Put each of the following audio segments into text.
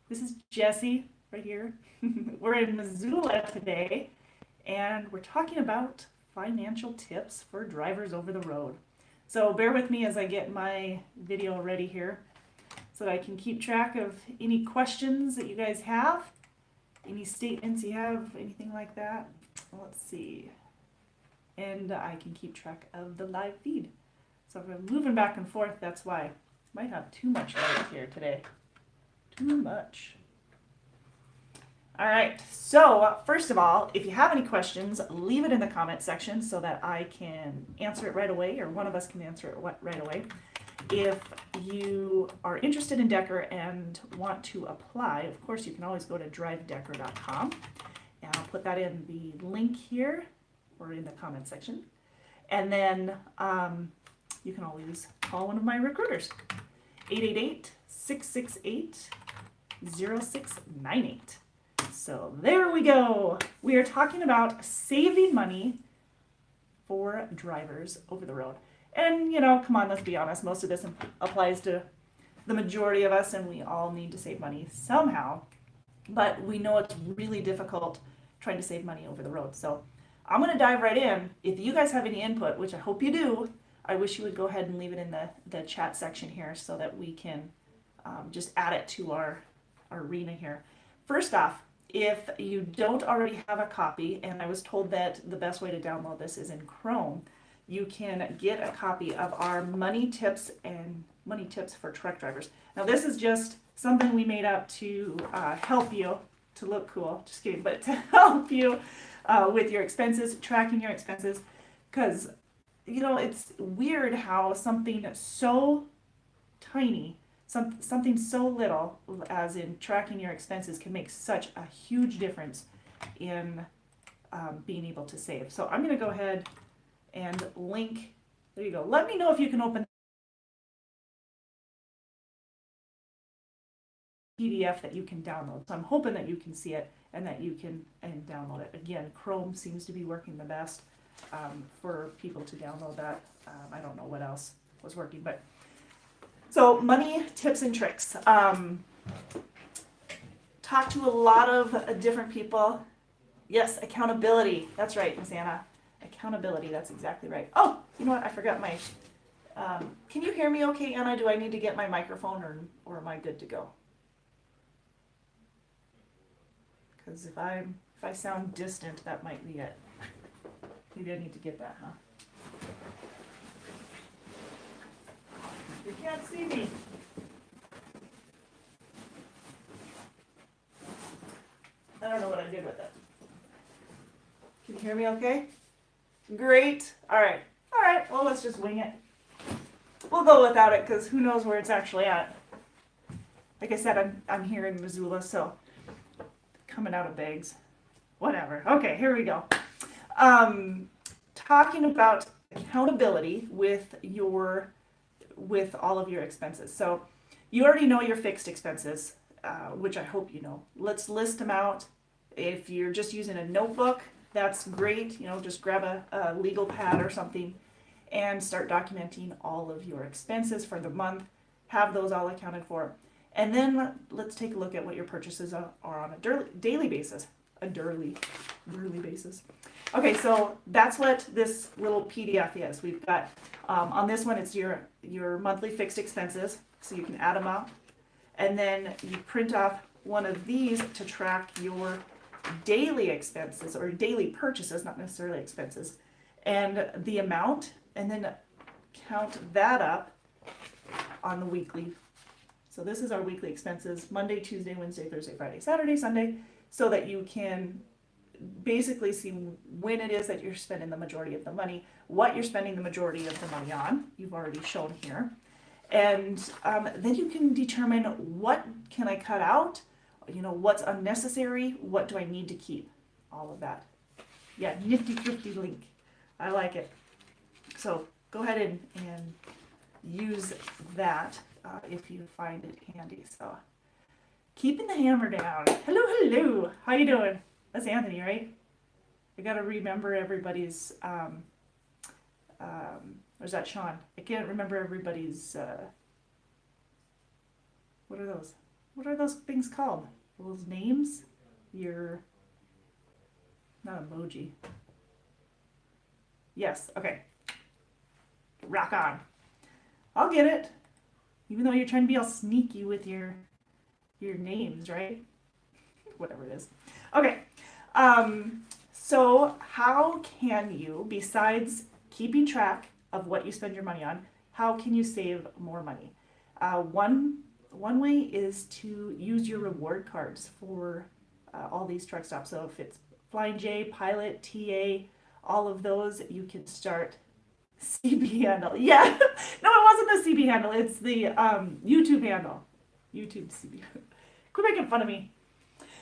This is Jessie right here. We're in Missoula today, and we're talking about financial tips for drivers over the road. So bear with me as I get my video ready here so that I can keep track of any questions that you guys have, any statements you have, anything like that. Let's see. And I can keep track of the live feed. So if I'm moving back and forth, that's why. Might have too much light here today. Too much. All right, so first of all, if you have any questions, leave it in the comment section so that I can answer it right away, or one of us can answer it right away. If you are interested in Decker and want to apply, of course, you can always go to drivedecker.com, and I'll put that in the link here or in the comment section. And then you can always call one of my recruiters, 888-668-0698. So there we go. We are talking about saving money for drivers over the road. And, come on, let's be honest, most of this applies to the majority of us, and we all need to save money somehow. But we know it's really difficult trying to save money over the road. So I'm going to dive right in. If you guys have any input, which I hope you do, I wish you would go ahead and leave it in the chat section here so that we can just add it to our arena here. First off, if you don't already have a copy, and I was told that the best way to download this is in Chrome, you can get a copy of our money tips for truck drivers. Now this is just something we made up to help you to look cool, just kidding, but to help you with your expenses, tracking your expenses, because it's weird how something so tiny, something so little as in tracking your expenses can make such a huge difference in being able to save. So I'm going to go ahead and link. There you go. Let me know if you can open the PDF that you can download. So I'm hoping that you can see it and that you can download it. Again, Chrome seems to be working the best for people to download that. I don't know what else was working, but so money tips and tricks. Talk to a lot of different people. Yes, accountability. That's right, Miss Anna. Accountability, that's exactly right. Oh, you know what? I forgot my... can you hear me okay, Anna? Do I need to get my microphone or am I good to go? Because if I sound distant, that might be it. Maybe I need to get that, huh? You can't see me. I don't know what I did with it. Can you hear me okay? Great. All right. Well, let's just wing it. We'll go without it because who knows where it's actually at. Like I said, I'm here in Missoula, so coming out of bags. Whatever. Okay, here we go. Talking about accountability with all of your expenses. So you already know your fixed expenses, which I hope you know. Let's list them out. If you're just using a notebook, that's great. Just grab a legal pad or something and start documenting all of your expenses for the month. Have those all accounted for. And then let's take a look at what your purchases are on a daily basis. A daily basis. Okay, so that's what this little PDF is. We've got, on this one, it's your monthly fixed expenses, so you can add them up. And then you print off one of these to track your daily expenses, or daily purchases, not necessarily expenses, and the amount, and then count that up on the weekly. So this is our weekly expenses, Monday, Tuesday, Wednesday, Thursday, Friday, Saturday, Sunday, so that you can basically see when it is that you're spending the majority of the money, what you're spending the majority of the money on, you've already shown here. And then you can determine what can I cut out, what's unnecessary, what do I need to keep, all of that. Yeah, nifty thrifty link. I like it. So go ahead and use that if you find it handy. So keeping the hammer down. Hello. How you doing? That's Anthony, right? I gotta remember everybody's, or is that Sean? I can't remember everybody's, what are those? what are those things called? Those names? Your, not emoji. Yes, okay. Rock on. I'll get it. Even though you're trying to be all sneaky with your names, right? Whatever it is. Okay. So how can you, besides keeping track of what you spend your money on, how can you save more money? One way is to use your reward cards for all these truck stops. So if it's Flying J, Pilot, TA, all of those, you can start CB handle. Yeah, no, it wasn't the CB handle. It's the YouTube handle. YouTube CB. Quit making fun of me.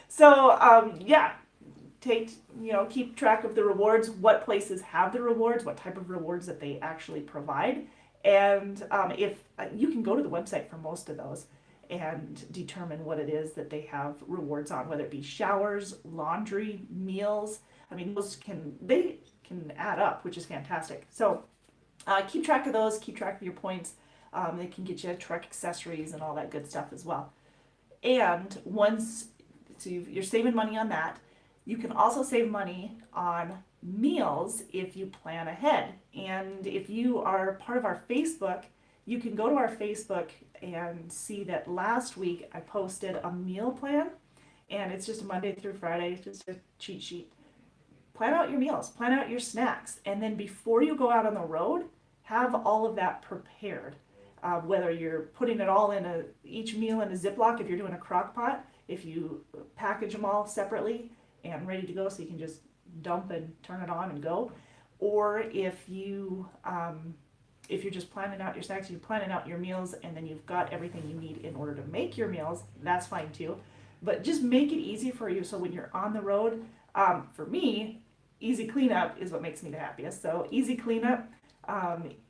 So yeah, keep track of the rewards, what places have the rewards, what type of rewards that they actually provide, and if you can go to the website for most of those and determine what it is that they have rewards on, whether it be showers, laundry, meals. I mean, they can add up, which is fantastic. So keep track of those, keep track of your points. They can get you truck accessories and all that good stuff as well. And you're saving money on that. You can also save money on meals if you plan ahead. And if you are part of our Facebook, you can go to our Facebook and see that last week I posted a meal plan, and it's just Monday through Friday, just a cheat sheet. Plan out your meals, plan out your snacks, and then before you go out on the road, have all of that prepared. Whether you're putting it all in each meal in a Ziploc, if you're doing a crock pot, if you package them all separately and ready to go so you can just dump and turn it on and go, or if you're just planning out your snacks, you're planning out your meals, and then you've got everything you need in order to make your meals, that's fine too. But just make it easy for you so when you're on the road, for me, easy cleanup is what makes me the happiest. So easy cleanup,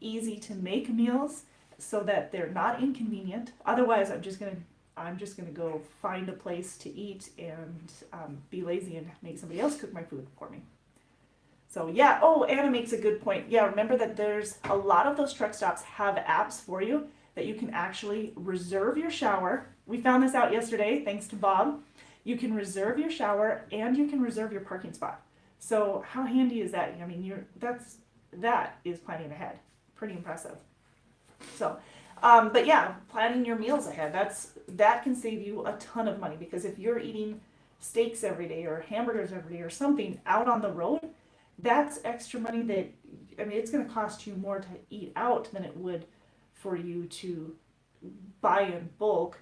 easy to make meals so that they're not inconvenient. Otherwise, I'm just gonna go find a place to eat and be lazy and make somebody else cook my food for me. So yeah, oh, Anna makes a good point. Yeah, remember that there's a lot of those truck stops have apps for you that you can actually reserve your shower. We found this out yesterday, thanks to Bob. You can reserve your shower and you can reserve your parking spot. So how handy is that? I mean, that is planning ahead. Pretty impressive. So, but yeah, planning your meals ahead, that can save you a ton of money, because if you're eating steaks every day or hamburgers every day or something out on the road, that's extra money that, I mean, it's going to cost you more to eat out than it would for you to buy in bulk,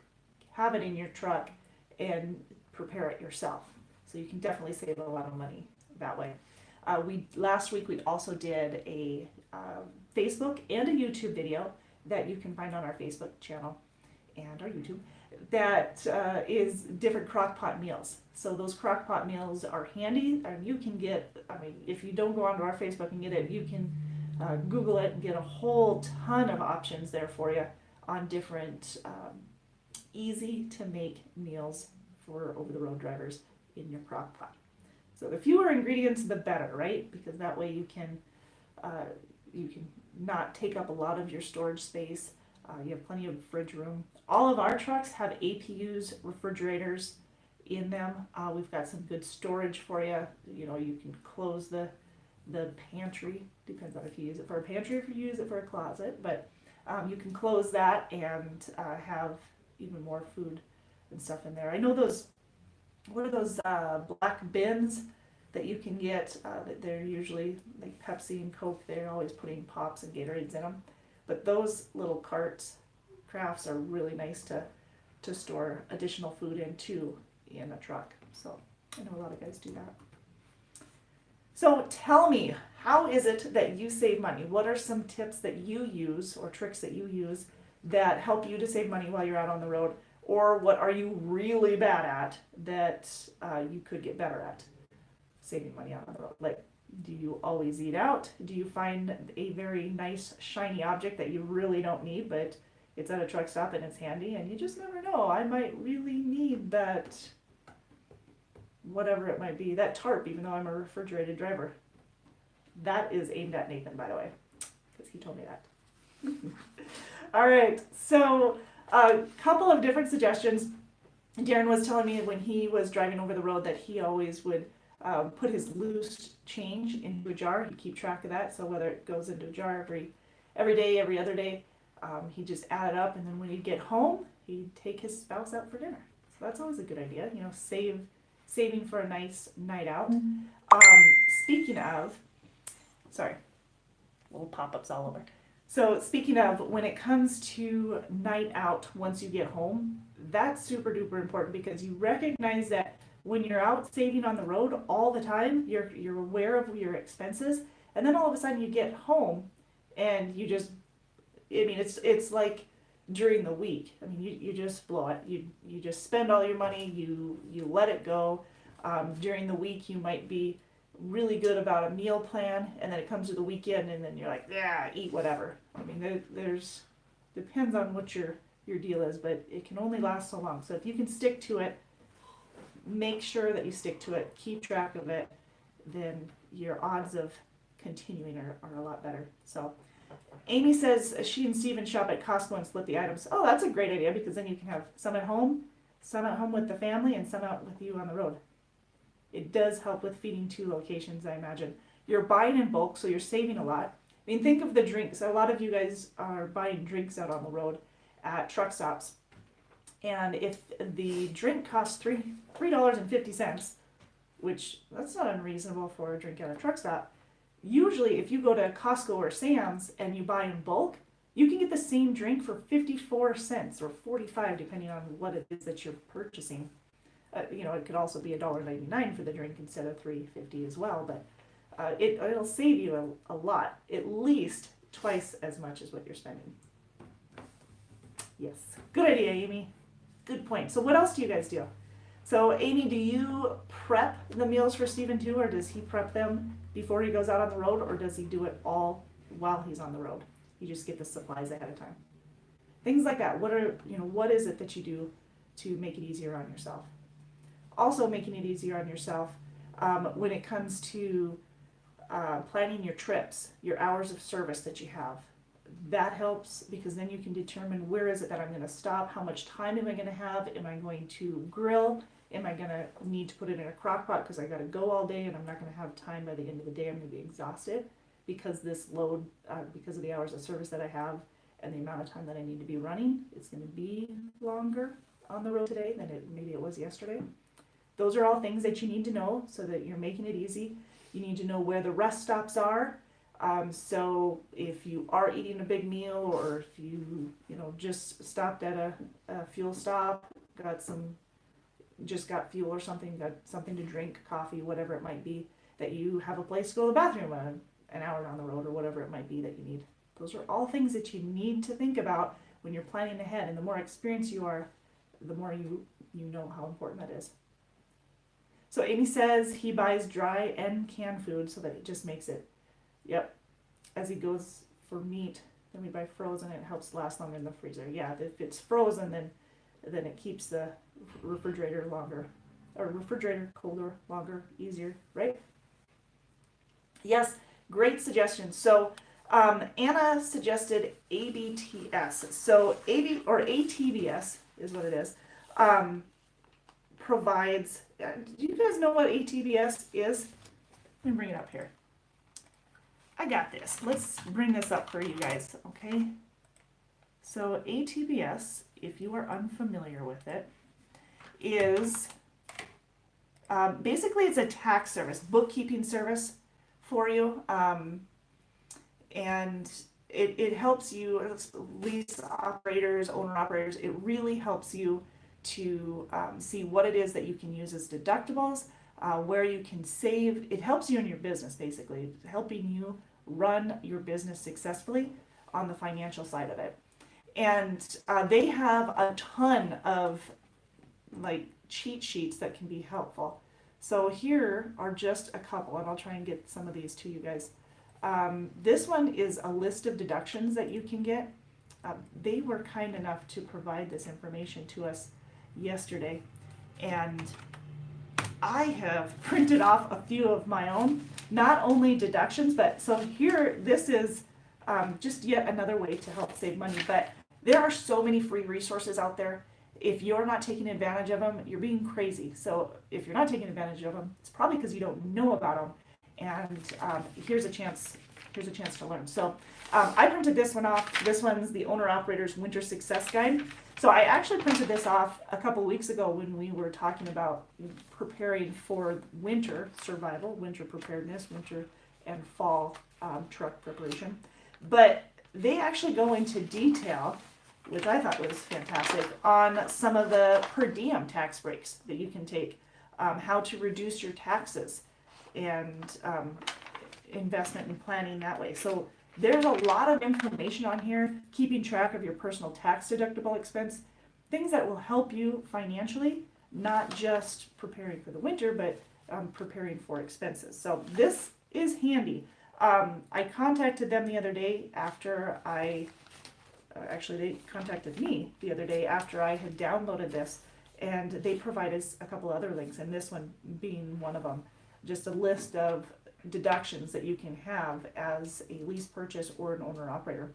have it in your truck, and prepare it yourself. So you can definitely save a lot of money that way. Last week we also did a Facebook and a YouTube video that you can find on our Facebook channel and our YouTube that is different crock pot meals. So those crock pot meals are handy, and you can get, I mean, if you don't go onto our Facebook and get it, you can Google it and get a whole ton of options there for you on different easy to make meals for over-the-road drivers in your crock pot. So the fewer ingredients, the better, right? Because that way you can not take up a lot of your storage space. You have plenty of fridge room. All of our trucks have APUs, refrigerators in them. We've got some good storage for you. You know, you can close the pantry. Depends on if you use it for a pantry or if you use it for a closet. But you can close that and have even more food and stuff in there. I know those, what are those black bins that you can get, that they're usually like Pepsi and Coke, they're always putting Pops and Gatorades in them. But those little crafts are really nice to store additional food into in a truck. So I know a lot of guys do that. So tell me, how is it that you save money? What are some tips that you use or tricks that you use that help you to save money while you're out on the road? Or what are you really bad at that you could get better at saving money out on the road? Like, do you always eat out? Do you find a very nice shiny object that you really don't need, but it's at a truck stop and it's handy, and you just never know, I might really need that, whatever it might be, that tarp, even though I'm a refrigerated driver. That is aimed at Nathan, by the way, because he told me that. All right, so a couple of different suggestions. Darren was telling me when he was driving over the road that he always would put his loose change into a jar. He'd keep track of that, so whether it goes into a jar every day, every other day, he'd just add it up, and then when he'd get home, he'd take his spouse out for dinner. So that's always a good idea, saving for a nice night out. Speaking of, sorry, little pop-ups all over. So speaking of, when it comes to night out, once you get home, that's super duper important because you recognize that when you're out saving on the road all the time, you're aware of your expenses, and then all of a sudden you get home and you just, it's like during the week. You just blow it. You just spend all your money. You let it go. During the week, you might be really good about a meal plan, and then it comes to the weekend, and then you're like, yeah, eat whatever. There's depends on what your deal is, but it can only last so long. So if you can stick to it, make sure that you stick to it. Keep track of it. Then your odds of continuing are a lot better. So Amy says she and Steven shop at Costco and split the items. Oh, that's a great idea because then you can have some at home with the family, and some out with you on the road. It does help with feeding 2 locations, I imagine. You're buying in bulk, so you're saving a lot. Think of the drinks. A lot of you guys are buying drinks out on the road at truck stops. And if the drink costs $3.50, which that's not unreasonable for a drink at a truck stop, usually if you go to Costco or Sam's and you buy in bulk, you can get the same drink for 54 cents or 45 depending on what it is that you're purchasing. It could also be $1.99 for the drink instead of $3.50 as well, but it'll save you a lot, at least twice as much as what you're spending. Yes, good idea, Amy. Good point. So what else do you guys do? So Amy, do you prep the meals for Stephen too, or does he prep them before he goes out on the road, or does he do it all while he's on the road? You just get the supplies ahead of time. Things like that. What is it that you do to make it easier on yourself? Also making it easier on yourself when it comes to planning your trips, your hours of service that you have. That helps because then you can determine where is it that I'm going to stop, how much time am I going to have, am I going to grill, am I going to need to put it in a crock pot because I got to go all day and I'm not going to have time by the end of the day. I'm going to be exhausted because this load, because of the hours of service that I have and the amount of time that I need to be running, it's going to be longer on the road today than maybe it was yesterday. Those are all things that you need to know so that you're making it easy. You need to know where the rest stops are. So if you are eating a big meal, or if you just stopped at a fuel stop, got fuel or something, got something to drink, coffee, whatever it might be, that you have a place to go to the bathroom an hour down the road or whatever it might be that you need. Those are all things that you need to think about when you're planning ahead. And the more experienced you are, the more you know how important that is. So Amy says he buys dry and canned food so that it just makes it. Yep. As he goes for meat, then we buy frozen. It helps last longer in the freezer. Yeah, if it's frozen, then it keeps the refrigerator longer, or refrigerator colder, longer, easier, right? Yes, great suggestion. So Anna suggested ABTS. So ATBS is what it is. Provides. Do you guys know what ATBS is? Let me bring it up here. I got this. Let's bring this up for you guys, okay? So ATBS, if you are unfamiliar with it, is basically it's a tax service, bookkeeping service for you, and it helps you, lease operators, owner operators, it really helps you to see what it is that you can use as deductibles, where you can save. It helps you in your business, basically, helping you run your business successfully on the financial side of it. And they have a ton of cheat sheets that can be helpful. So here are just a couple, and I'll try and get some of these to you guys. This one is a list of deductions that you can get. They were kind enough to provide this information to us yesterday, and I have printed off a few of my own, not only deductions, but so here, this is just yet another way to help save money, but there are so many free resources out there. if you're not taking advantage of them, you're being crazy. So if you're not taking advantage of them, it's probably because you don't know about them. And here's a chance. Here's a chance to learn. So I printed this one off. This one's the Owner Operator's Winter Success Guide. So I actually printed this off a couple weeks ago when we were talking about preparing for winter survival, winter preparedness, winter and fall truck preparation. But they actually go into detail, which I thought was fantastic, on some of the per diem tax breaks that you can take, how to reduce your taxes, and investment and planning that way. So there's a lot of information on here, keeping track of your personal tax deductible expense, things that will help you financially, not just preparing for the winter, but preparing for expenses. So this is handy. I contacted them the other day after actually they contacted me the other day after I had downloaded this, and they provided a couple other links, and this one being one of them, just a list of deductions that you can have as a lease purchase or an owner operator.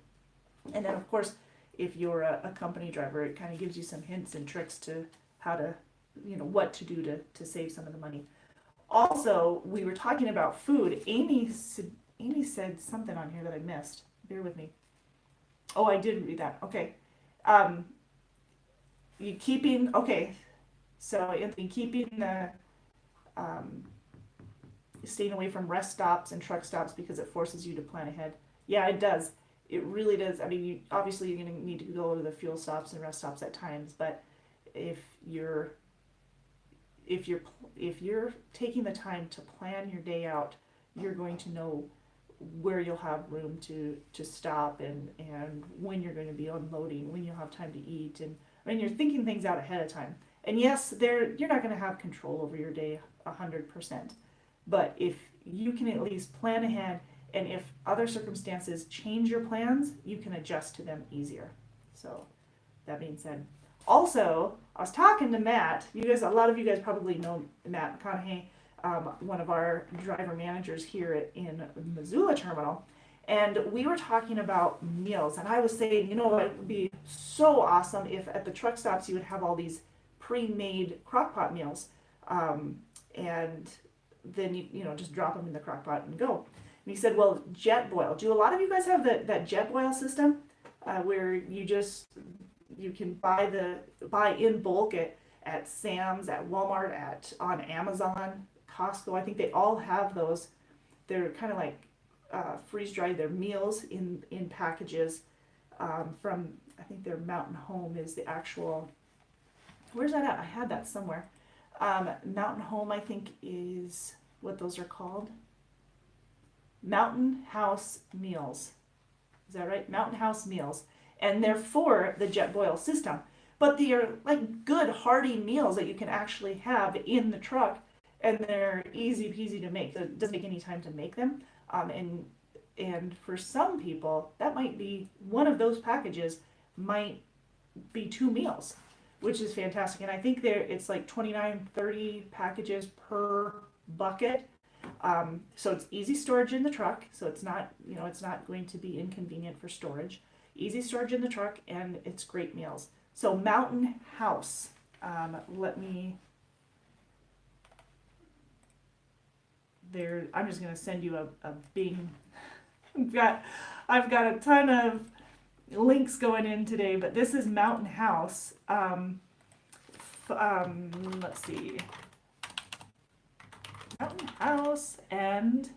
And then of course, if you're a company driver, it kind of gives you some hints and tricks to how to, what to do to save some of the money. Also, we were talking about food. Amy said something on here that I missed. Bear with me. Oh, I did read that. Okay. So in keeping the, staying away from rest stops and truck stops because it forces you to plan ahead. Yeah, it does. It really does. I mean, obviously you're going to need to go to the fuel stops and rest stops at times, but if you're taking the time to plan your day out, you're going to know where you'll have room to stop and when you're going to be unloading, when you'll have time to eat, and when you're thinking things out ahead of time. And yes, you're not going to have control over your day 100%, but if you can at least plan ahead, and if other circumstances change your plans, you can adjust to them easier. So that being said, also, I was talking to Matt. A lot of you guys probably know Matt McConaughey, one of our driver managers here in Missoula Terminal, and we were talking about meals. And I was saying, it would be so awesome if at the truck stops you would have all these pre-made crock pot meals, and then you just drop them in the crock pot and go. And he said, well, jet boil. Do a lot of you guys have that jet boil system where you can buy in bulk at Sam's, at Walmart, on Amazon, Costco? I think they all have those. They're kind of like freeze-dried. They're meals in packages from, I think their Mountain Home is the actual, where's that at? I had that somewhere. Mountain Home, I think, is what those are called. Mountain House Meals. Is that right? Mountain House Meals. And they're for the jet boil system. But they are like good, hearty meals that you can actually have in the truck, and they're easy peasy to make. So it doesn't take any time to make them. And for some people, that might be one of those packages might be 2 meals, which is fantastic. And I think it's like 29, 30 packages per bucket. So it's easy storage in the truck. So it's not, it's not going to be inconvenient for storage. Easy storage in the truck, and it's great meals. So Mountain House. I'm just going to send you a Bing. I've got a ton of links going in today, but this is Mountain House. Let's see. Mountain House and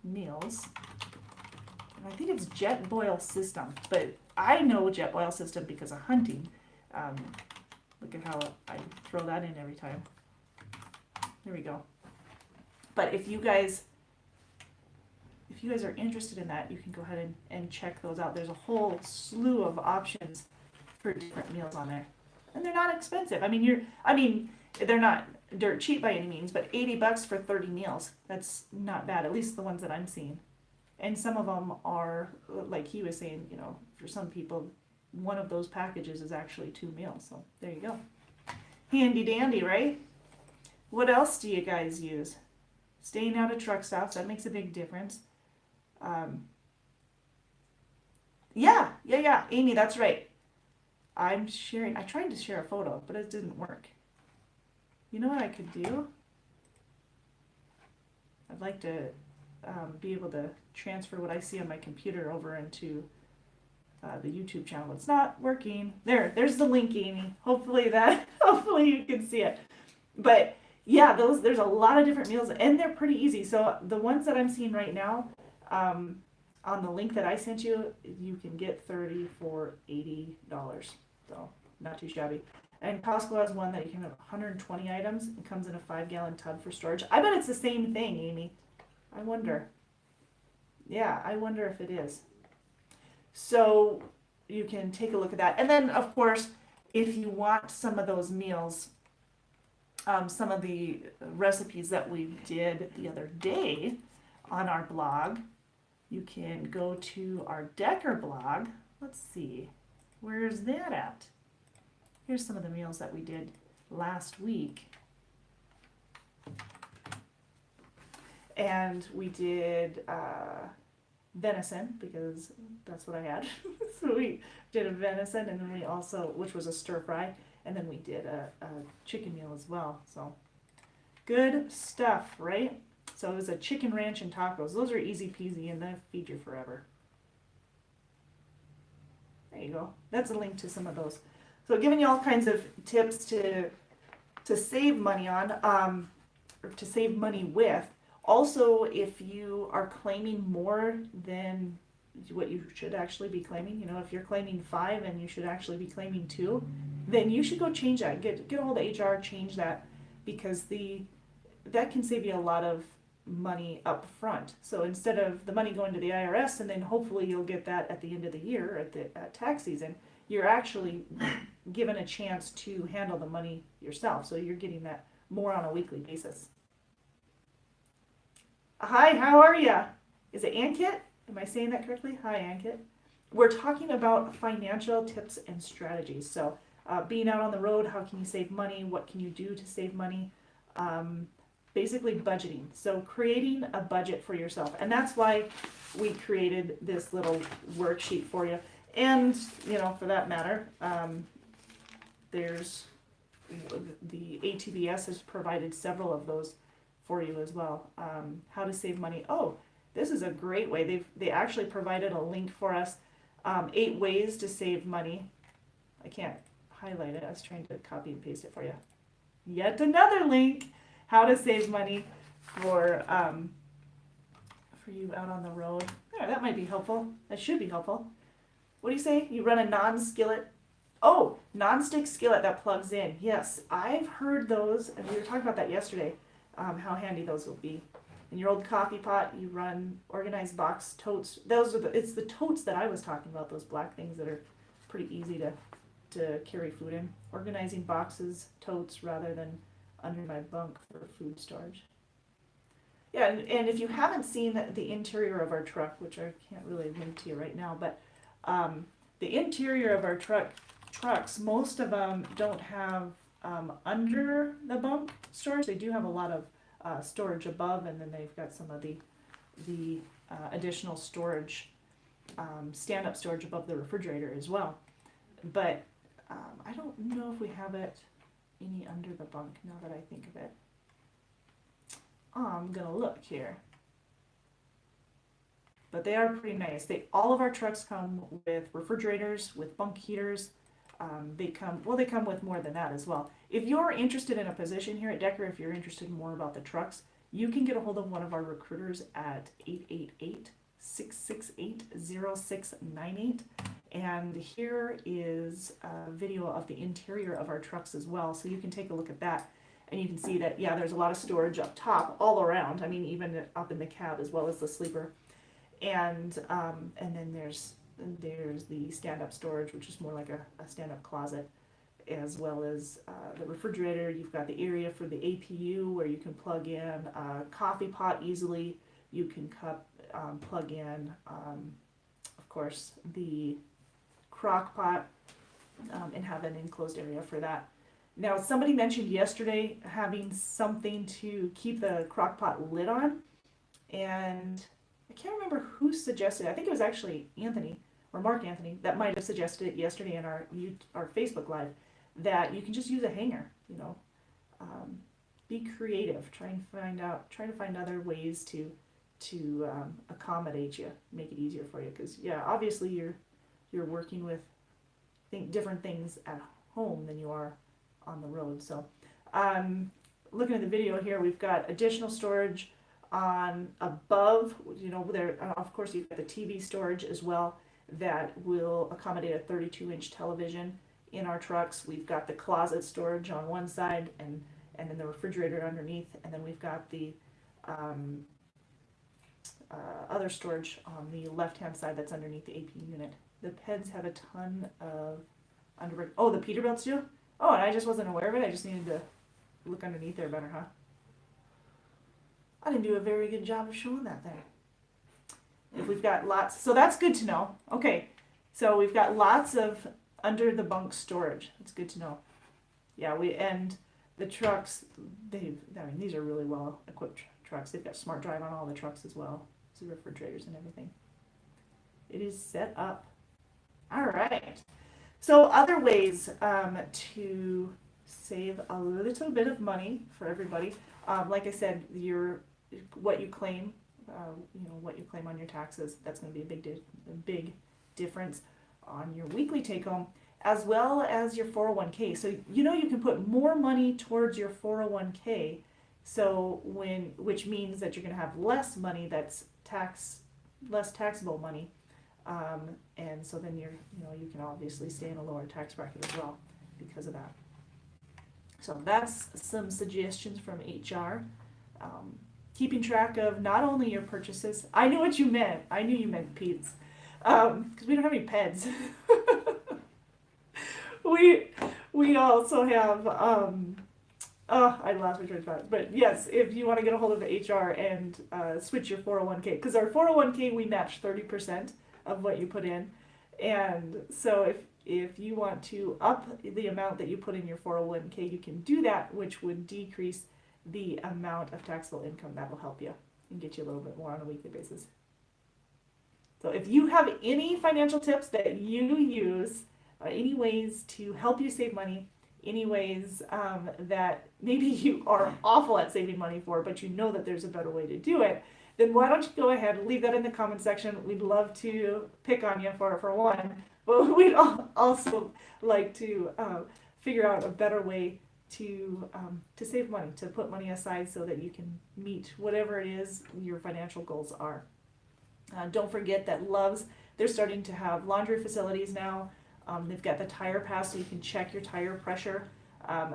meals. And I think it's jet boil system, but I know jet boil system because of hunting. Look at how I throw that in every time. There we go. But if you guys are interested in that, you can go ahead and check those out. There's a whole slew of options for different meals on there. And they're not expensive. They're not dirt cheap by any means, but $80 for 30 meals. That's not bad, at least the ones that I'm seeing. And some of them are, like he was saying, for some people, one of those packages is actually 2 meals. So there you go. Handy dandy, right? What else do you guys use? Staying out of truck stops, that makes a big difference. Yeah, Amy, that's right. I tried to share a photo, but it didn't work. You know what I could do? I'd like to be able to transfer what I see on my computer over into the YouTube channel. It's not working. There's the link, Amy. Hopefully hopefully you can see it. But yeah, there's a lot of different meals and they're pretty easy. So the ones that I'm seeing right now, on the link that I sent you, you can get 30 for $80. So not too shabby. And Costco has one that you can have 120 items. It comes in a 5-gallon tub for storage. I bet it's the same thing, Amy. I wonder. Yeah, I wonder if it is. So you can take a look at that. And then, of course, if you want some of those meals, some of the recipes that we did the other day on our blog, you can go to our Decker blog. Let's see, where's that at? Here's some of the meals that we did last week. And we did venison, because that's what I had. So we did a venison, and then we also, which was a stir fry, and then we did a chicken meal as well. So good stuff, right? So it was a chicken ranch and tacos. Those are easy peasy, and they'll feed you forever. There you go. That's a link to some of those. So giving you all kinds of tips to save money on, or to save money with. Also, if you are claiming more than what you should actually be claiming, if you're claiming 5 and you should actually be claiming 2, then you should go change that. Get a hold of HR, change that, because that can save you a lot of money up front. So instead of the money going to the IRS and then hopefully you'll get that at the end of the year at tax season, you're actually given a chance to handle the money yourself. So you're getting that more on a weekly basis. Hi, how are you? Is it Ankit? Am I saying that correctly? Hi, Ankit. We're talking about financial tips and strategies. So being out on the road, how can you save money? What can you do to save money? Basically budgeting. So creating a budget for yourself. And that's why we created this little worksheet for you. And, for that matter, there's the ATBS has provided several of those for you as well. How to save money. Oh, this is a great way. They actually provided a link for us. 8 ways to save money. I can't highlight it. I was trying to copy and paste it for you. Yet another link. How to save money for you out on the road. There, that might be helpful. That should be helpful. What do you say? You run a non-skillet? Oh, non-stick skillet that plugs in. Yes, I've heard those, and we were talking about that yesterday, how handy those will be. In your old coffee pot, you run organized box totes. It's the totes that I was talking about, those black things that are pretty easy to carry food in. Organizing boxes, totes, rather than under my bunk for food storage. Yeah, and if you haven't seen the interior of our truck, which I can't really link to you right now, but the interior of our trucks, most of them don't have under the bunk storage. They do have a lot of storage above, and then they've got some of the additional storage, stand-up storage above the refrigerator as well. But I don't know if we have it any under the bunk now that I think of it. I'm gonna look here. But they are pretty nice. All of our trucks come with refrigerators, with bunk heaters. They come with more than that as well. If you're interested in a position here at Decker, if you're interested more about the trucks, you can get a hold of one of our recruiters at 888-668-0698. And here is a video of the interior of our trucks as well, so you can take a look at that. And you can see that, yeah, there's a lot of storage up top, all around. I mean, even up in the cab as well as the sleeper. And then there's the stand-up storage, which is more like a stand-up closet, as well as the refrigerator. You've got the area for the APU where you can plug in a coffee pot easily. You can plug in, of course, the crock pot and have an enclosed area for that. Now, somebody mentioned yesterday having something to keep the crock pot lid on, and I can't remember who suggested it. I think it was actually Anthony. or Mark Anthony, that might have suggested it yesterday in our Facebook Live, that you can just use a hanger, you know. Be creative, try to find other ways to accommodate you, make it easier for you, because yeah, obviously you're working with different things at home than you are on the road. So looking at the video here, we've got additional storage on above, you know, there of course you've got the TV storage as well that will accommodate a 32-inch television in our trucks. We've got the closet storage on one side and then the refrigerator underneath, and then we've got the other storage on the left-hand side that's underneath the AP unit. The PEDs have a ton of underwear. Oh, the Peterbilts do? Oh, and I just wasn't aware of it. I just needed to look underneath there better, huh? I didn't do a very good job of showing that there. If we've got lots, so that's good to know. Okay, so we've got lots of under the bunk storage. That's good to know. Yeah, and the trucks, these are really well equipped trucks. They've got smart drive on all the trucks as well. The refrigerators and everything. It is set up. All right. So other ways to save a little bit of money for everybody. Like I said, what you claim, what you claim on your taxes. That's going to be a big difference on your weekly take home, as well as your 401k. So you can put more money towards your 401k. So which means that you're going to have less money that's less taxable money, and so then you can obviously stay in a lower tax bracket as well because of that. So that's some suggestions from HR. Keeping track of not only your purchases. I knew what you meant. I knew you meant PEDs, because we don't have any PEDs. we also have. I lost my train of thought. But yes, if you want to get a hold of HR and switch your 401k, because our 401k we match 30% of what you put in, and so if you want to up the amount that you put in your 401k, you can do that, which would decrease the amount of taxable income. That will help you and get you a little bit more on a weekly basis. So if you have any financial tips that you use, any ways to help you save money, any ways that maybe you are awful at saving money for, but you know that there's a better way to do it, then why don't you go ahead and leave that in the comment section. We'd love to pick on you for one, but we'd also like to figure out a better way to save money, to put money aside so that you can meet whatever it is your financial goals are. Don't forget that Love's, they're starting to have laundry facilities now. They've got the tire pass so you can check your tire pressure.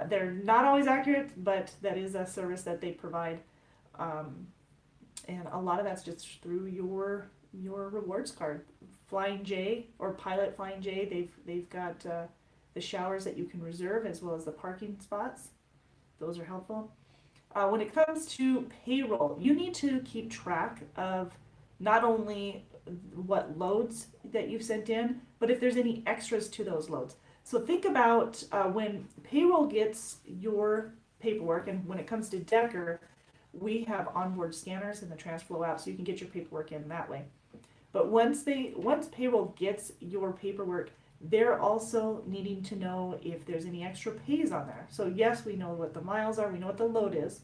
They're not always accurate, but that is a service that they provide. And a lot of that's just through your rewards card. Flying J or Pilot Flying J, they've got the showers that you can reserve as well as the parking spots. Those are helpful. When it comes to payroll, you need to keep track of not only what loads that you've sent in, but if there's any extras to those loads. So think about when payroll gets your paperwork, and when it comes to Decker, we have onboard scanners in the TransFlow app, so you can get your paperwork in that way. But once payroll gets your paperwork, they're also needing to know if there's any extra pays on there. So yes, we know what the miles are, we know what the load is.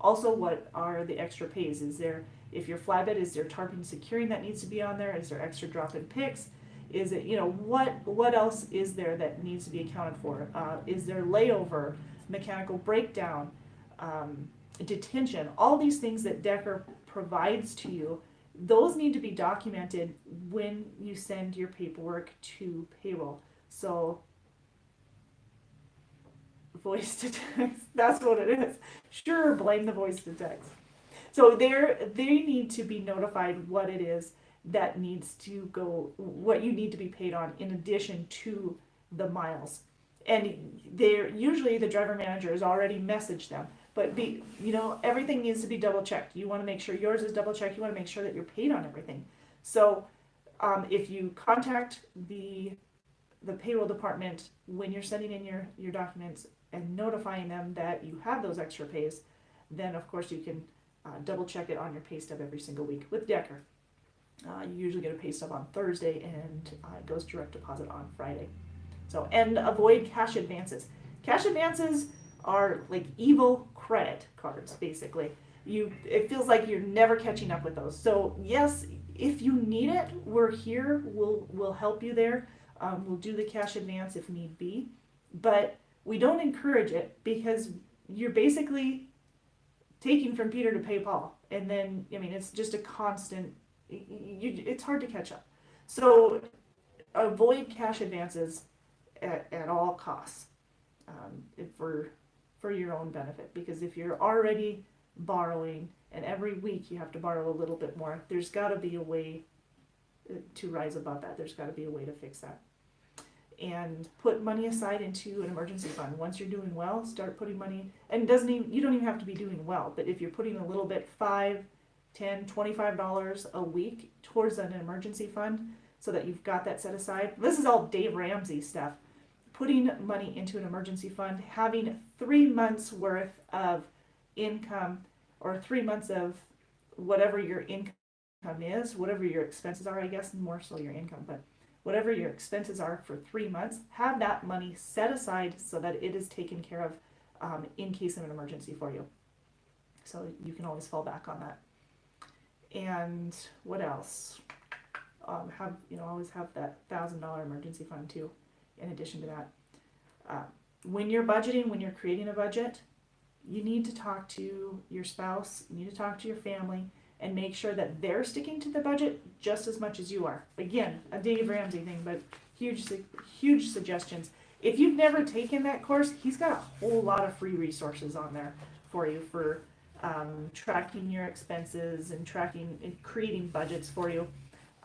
Also, what are the extra pays? Is there, if you're flatbed, is there tarping securing that needs to be on there? Is there extra drop-in picks? Is it, what else is there that needs to be accounted for? Is there layover, mechanical breakdown, detention? All these things that Decker provides to you, those need to be documented when you send your paperwork to payroll. So voice to text, that's what it is. Sure, blame the voice to text. So they need to be notified what it is that needs to go, what you need to be paid on in addition to the miles. And usually the driver manager has already messaged them, but everything needs to be double checked. You want to make sure yours is double checked. You want to make sure that you're paid on everything. So if you contact the payroll department when you're sending in your documents and notifying them that you have those extra pays, then of course you can double check it on your pay stub every single week with Decker. You usually get a pay stub on Thursday, and it goes direct deposit on Friday. So, and avoid cash advances. Cash advances are like evil credit cards, basically. It feels like you're never catching up with those. So yes, if you need it, we're here. We'll help you there. We'll do the cash advance if need be, but we don't encourage it because you're basically taking from Peter to pay Paul, and then I mean it's just a constant. It's hard to catch up. So avoid cash advances at all costs, for your own benefit, because if you're already borrowing and every week you have to borrow a little bit more, there's got to be a way to rise above that. There's got to be a way to fix that. And put money aside into an emergency fund. Once you're doing well, start putting money, and you don't even have to be doing well, but if you're putting a little bit, $5, $10, $25 a week towards an emergency fund, so that you've got that set aside. This is all Dave Ramsey stuff. Putting money into an emergency fund, having 3 months worth of income, or 3 months of whatever your income is, whatever your expenses are, I guess, more so your income, but whatever your expenses are for 3 months, have that money set aside so that it is taken care of in case of an emergency for you. So you can always fall back on that. And what else? Always have that $1,000 emergency fund too, in addition to that. When you're budgeting, when you're creating a budget, you need to talk to your spouse, you need to talk to your family, and make sure that they're sticking to the budget just as much as you are. Again, a Dave Ramsey thing, but huge suggestions. If you've never taken that course, he's got a whole lot of free resources on there for you for tracking your expenses and tracking and creating budgets for you.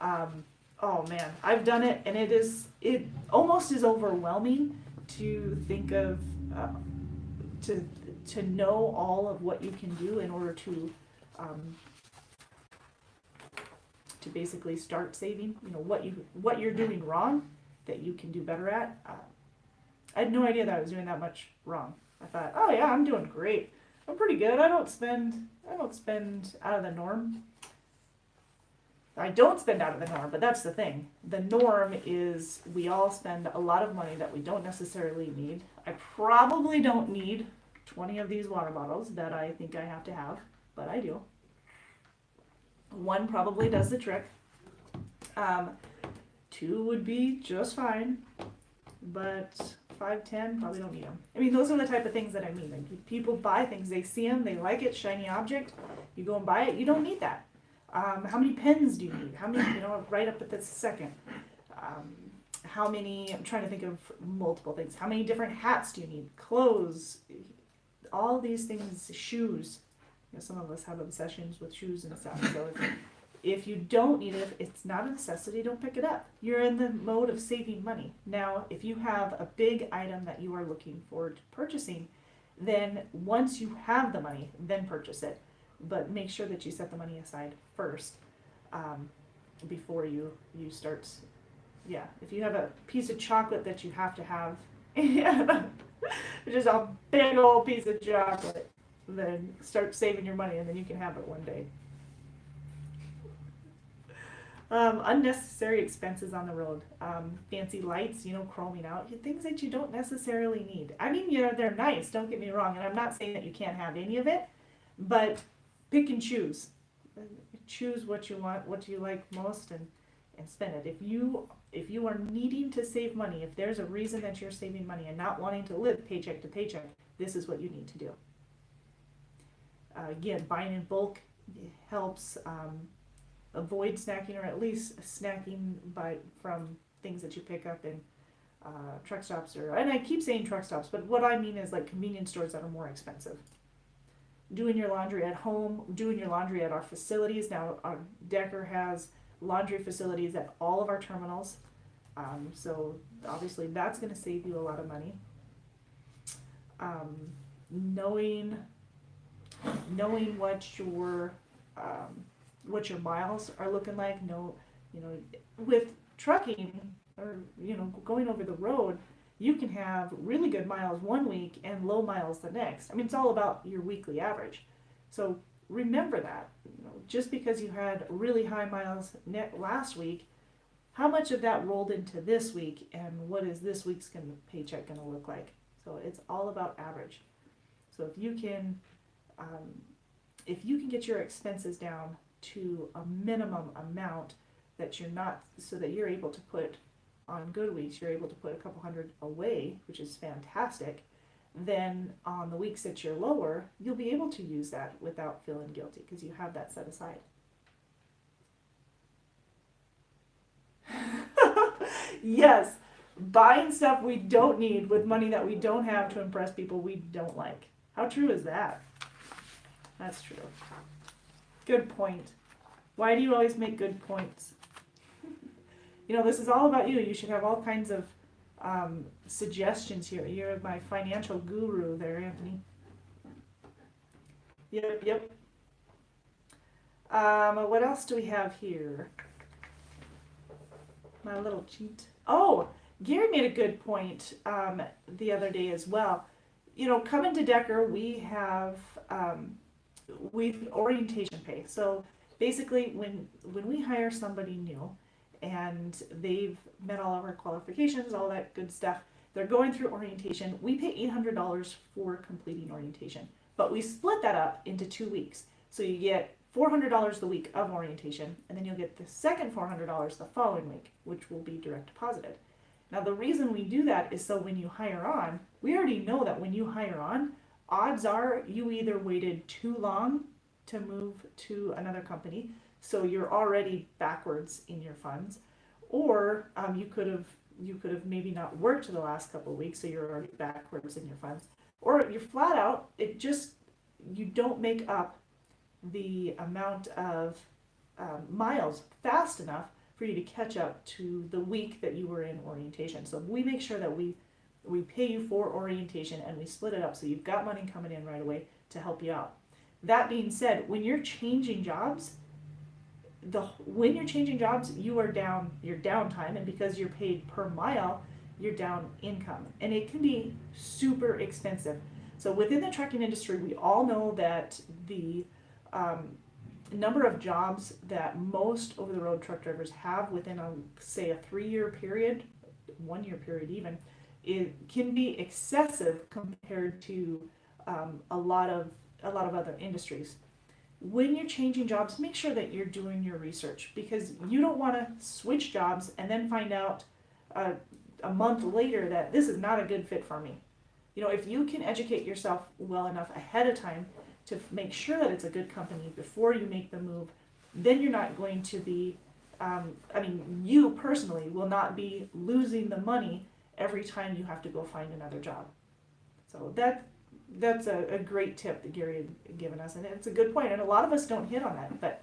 Oh man, I've done it, and it almost is overwhelming to think of, to know all of what you can do in order to basically start saving. What you're doing wrong that you can do better at. I had no idea that I was doing that much wrong. I thought, oh yeah, I'm doing great. I'm pretty good. I don't spend out of the norm. I don't spend out of the norm, but that's the thing. The norm is we all spend a lot of money that we don't necessarily need. I probably don't need 20 of these water bottles that I think I have to have, but I do. One probably does the trick. 2 would be just fine, but 5, 10, probably don't need them. I mean, those are the type of things that I mean. Like, people buy things, they see them, they like it, shiny object, you go and buy it, you don't need that. How many pens do you need? How many, right up at this second. How many, I'm trying to think of multiple things. How many different hats do you need? Clothes, all these things, shoes. Some of us have obsessions with shoes and stuff. So if you don't need it, if it's not a necessity, don't pick it up. You're in the mode of saving money. Now, if you have a big item that you are looking forward to purchasing, then once you have the money, then purchase it. But make sure that you set the money aside first, before you start. Yeah, if you have a piece of chocolate that you have to have, just a big old piece of chocolate, then start saving your money, and then you can have it one day. Unnecessary expenses on the road. Fancy lights, chroming out, things that you don't necessarily need. I mean, they're nice, don't get me wrong, and I'm not saying that you can't have any of it, but pick and choose. Choose what you want, what you like most, and spend it. If you are needing to save money, if there's a reason that you're saving money and not wanting to live paycheck to paycheck, this is what you need to do. Again, buying in bulk helps. Avoid snacking, or at least snacking from things that you pick up in truck stops, and I keep saying truck stops, but what I mean is like convenience stores that are more expensive. Doing your laundry at home, doing your laundry at our facilities. Now, our Decker has laundry facilities at all of our terminals, so obviously that's going to save you a lot of money. Knowing what your miles are looking like. With trucking or going over the road, you can have really good miles one week and low miles the next. I mean, it's all about your weekly average. So remember that. You know, just because you had really high miles net last week, how much of that rolled into this week, and what is this week's paycheck going to look like? So it's all about average. So um, if you can get your expenses down to a minimum amount that you're not, so that you're able to put on good weeks, you're able to put a couple hundred away, which is fantastic. Then on the weeks that you're lower, you'll be able to use that without feeling guilty because you have that set aside. Yes, buying stuff we don't need with money that we don't have to impress people we don't like. How true is that? That's true. Good point. Why do you always make good points? You know, this is all about you. You should have all kinds of suggestions here. You're my financial guru there, Anthony. Yep. What else do we have here? My little cheat. Oh, Gary made a good point the other day as well. You know, coming to Decker, we have orientation pay. So basically, when we hire somebody new and they've met all of our qualifications, all that good stuff, they're going through orientation. We pay $800 for completing orientation, but we split that up into 2 weeks. So you get $400 the week of orientation, and then you'll get the second $400 the following week, which will be direct deposited. Now, the reason we do that is so when you hire on, we already know that when you hire on, odds are you either waited too long to move to another company, so you're already backwards in your funds, or you could have maybe not worked the last couple of weeks, so you're already backwards in your funds, or you're flat out, you don't make up the amount of miles fast enough for you to catch up to the week that you were in orientation. So we make sure that we pay you for orientation and we split it up so you've got money coming in right away to help you out. That being said, when you're changing jobs, you are down your downtime, and because you're paid per mile, you're down income, and it can be super expensive. So within the trucking industry, we all know that the number of jobs that most over-the-road truck drivers have within say a 3-year period, 1-year period even, it can be excessive compared to a lot of other industries. When you're changing jobs, make sure that you're doing your research, because you don't want to switch jobs and then find out a month later that this is not a good fit for me. You know, if you can educate yourself well enough ahead of time to make sure that it's a good company before you make the move, then you're not going to be, you personally will not be losing the money every time you have to go find another job. So that's a great tip that Gary had given us, and it's a good point, and a lot of us don't hit on that, but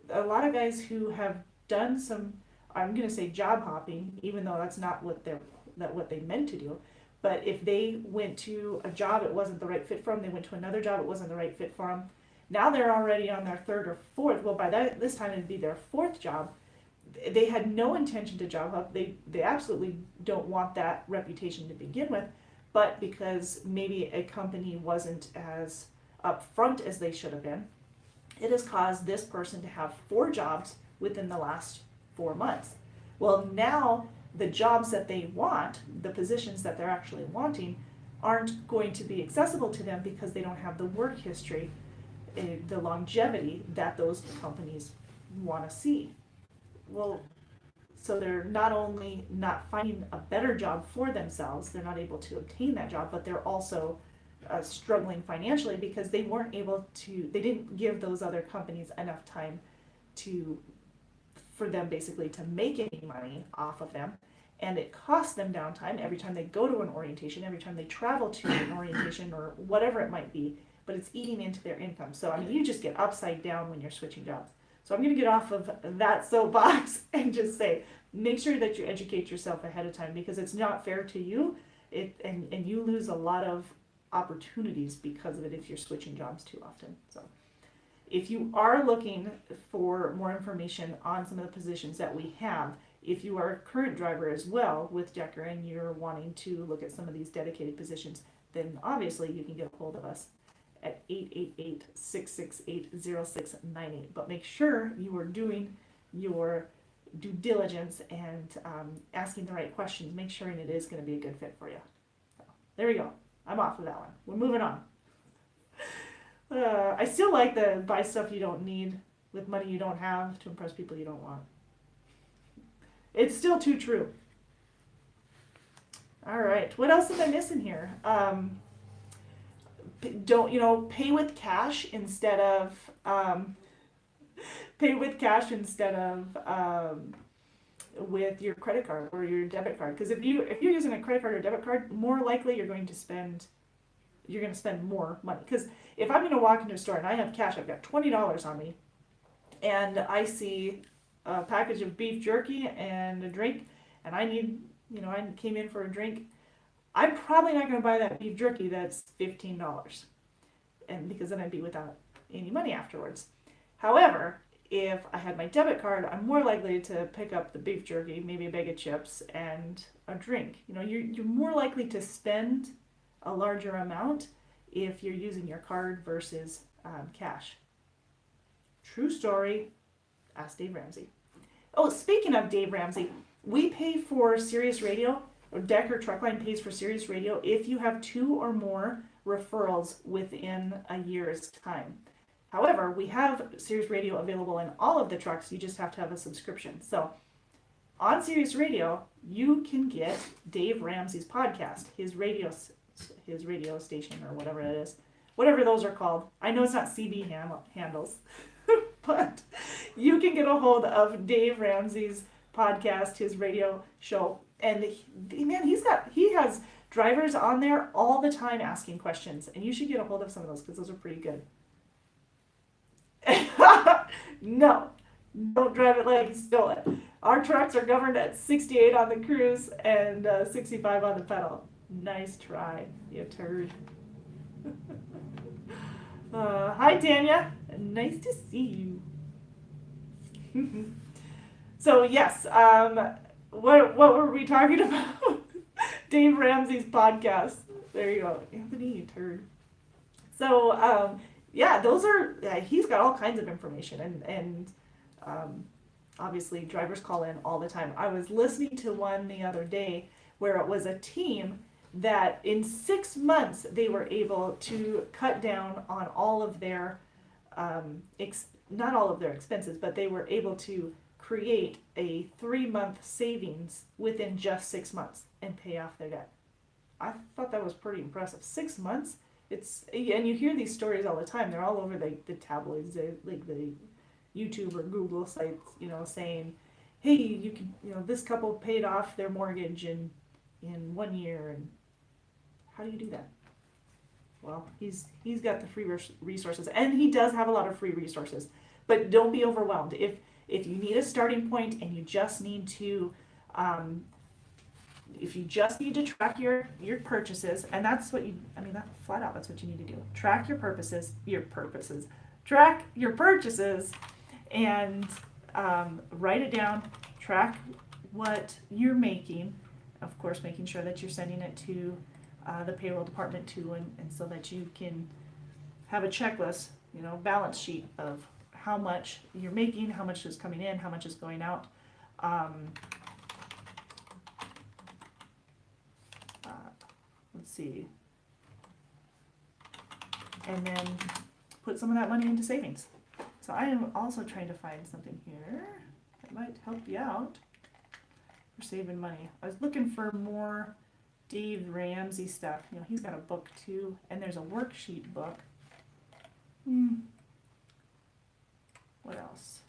a lot of guys who have done some, I'm going to say job hopping, even though that's not what they meant to do. But if they went to a job, it wasn't the right fit for them. They went to another job, it wasn't the right fit for them. Now they're already on their third or fourth. Well, by this time it'd be their fourth job. They had no intention to job hop. They absolutely don't want that reputation to begin with. But because maybe a company wasn't as upfront as they should have been, it has caused this person to have 4 jobs within the last 4 months. Well, now the jobs that they want, the positions that they're actually wanting, aren't going to be accessible to them because they don't have the work history, the longevity that those companies want to see. Well, so they're not only not finding a better job for themselves, they're not able to obtain that job, but they're also struggling financially because they didn't give those other companies enough time for them basically to make any money off of them, and it costs them downtime every time they go to an orientation, every time they travel to an orientation or whatever it might be, but it's eating into their income. So you just get upside down when you're switching jobs. So I'm going to get off of that soapbox and just say, make sure that you educate yourself ahead of time, because it's not fair to you, and you lose a lot of opportunities because of it if you're switching jobs too often. So if you are looking for more information on some of the positions that we have, if you are a current driver as well with Decker and you're wanting to look at some of these dedicated positions, then obviously you can get a hold of us at 888-668-0698. But make sure you are doing your due diligence and asking the right questions. Make sure it is going to be a good fit for you. So, there we go. I'm off of that one. We're moving on. I still like the buy stuff you don't need with money you don't have to impress people you don't want. It's still too true. All right. What else am I missing here? Pay with cash instead of with your credit card or your debit card. Because if you're using a credit card or debit card, more likely you're going to spend more money. Because if I'm going to walk into a store and I have cash, I've got $20 on me, and I see a package of beef jerky and a drink, and I came in for a drink, I'm probably not going to buy that beef jerky that's $15, and because then I'd be without any money afterwards. However, if I had my debit card, I'm more likely to pick up the beef jerky, maybe a bag of chips, and a drink. You're more likely to spend a larger amount if you're using your card versus cash. True story. Ask Dave Ramsey. Oh, speaking of Dave Ramsey, we pay for Sirius Radio, or Decker Truckline pays for Sirius Radio if you have 2 or more referrals within a year's time. However, we have Sirius Radio available in all of the trucks. You just have to have a subscription. So on Sirius Radio, you can get Dave Ramsey's podcast, his radio station or whatever it is, whatever those are called. I know it's not CB handles, but you can get a hold of Dave Ramsey's podcast, his radio show, and man, he has drivers on there all the time asking questions, and you should get a hold of some of those because those are pretty good. No, don't drive it like you stole it. Our trucks are governed at 68 on the cruise and 65 on the pedal. Nice try, you turd. Hi, Tanya. Nice to see you. So, yes, what were we talking about? Dave Ramsey's podcast. There you go. Anthony, you turd. So, those are, he's got all kinds of information, and obviously drivers call in all the time. I was listening to one the other day where it was a team that in 6 months they were able to cut down on all of their, not all of their expenses, but they were able to create a 3-month savings within just 6 months and pay off their debt. I thought that was pretty impressive. 6 months? And you hear these stories all the time. They're all over the tabloids, like the YouTube or Google sites, saying, hey, you can, this couple paid off their mortgage in 1 year. And how do you do that? Well, he's got the free resources, and he does have a lot of free resources. But don't be overwhelmed. If you need a starting point and you just need to track your purchases, and that's what flat out, that's what you need to do. Track your purchases, and write it down. Track what you're making. Of course, making sure that you're sending it to the payroll department too, and so that you can have a checklist, balance sheet of how much you're making, how much is coming in, how much is going out. Let's see. And then put some of that money into savings. So I am also trying to find something here that might help you out for saving money. I was looking for more Dave Ramsey stuff. He's got a book too, and there's a worksheet book. What else?